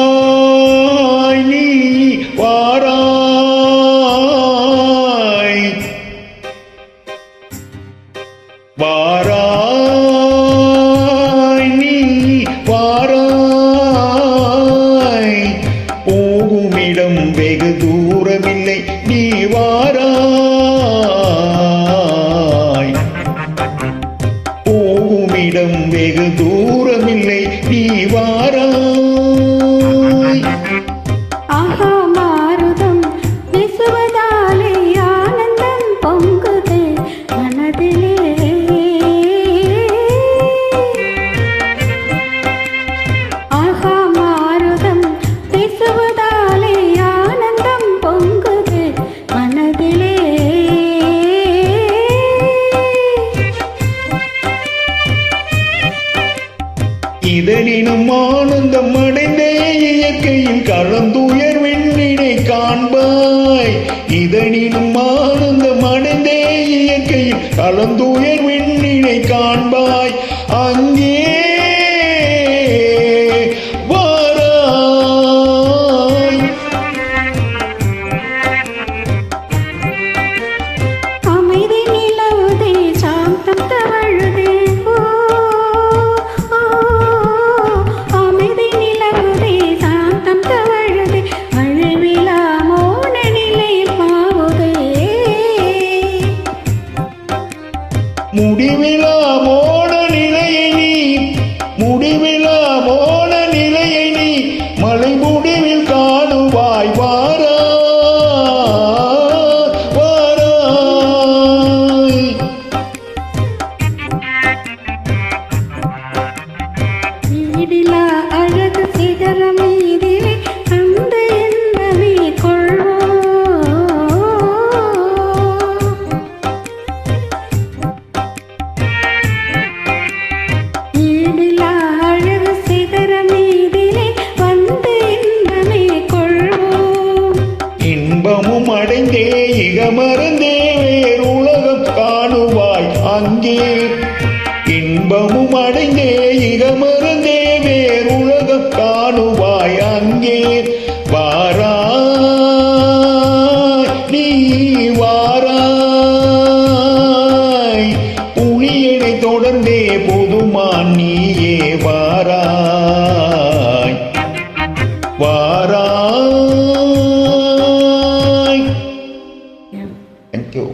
வாராய் நீ வாராய் வாராய் நீ வாராய் போகுமிடம் வெகு தூரமில்லை நீ வாராய் போகுமிடம் வெகு தூரமில்லை நீ வாராய் ஆஹா மாருதம் வீசுவதாலே ஆனந்தம் பொங்குது மனதிலே ஆஹா மாருதம் வீசுவதாலே ஆனந்தம் பொங்குது மனதிலே இதனினும் ஆனந்தம் அடைந்தே இயற்கையின் கலந்துயர் விண்ணினை காண்பாய் இதனினும் ஆனந்தம் அடைந்தே இயற்கையின் கலந்துயர் விண்ணினை காண்பாய் அங்கே வாராய் அமைதி நிலவுதே சாந்தம் தவழுதே முடிவிலா மோன நிலையை நீ முடிவிலா மோன நிலையை நீ மலை முடிவில் காணுவாய் வாராய் வீடிலா அழகு சிகரம் மீதிலே அந்த என்பதை இன்பமும் அடைந்தே இகமறந்தே வேறு உலகம் காணுவாய் அங்கே இன்பமும் அடைந்தே இகமறந்தே வேறு உலகம் காணுவாய் அங்கே வாராய் நீ வாராய் புலியனை தொடர்ந்தே பொதுமான் நீயே வாராய் வாராய். Thank you.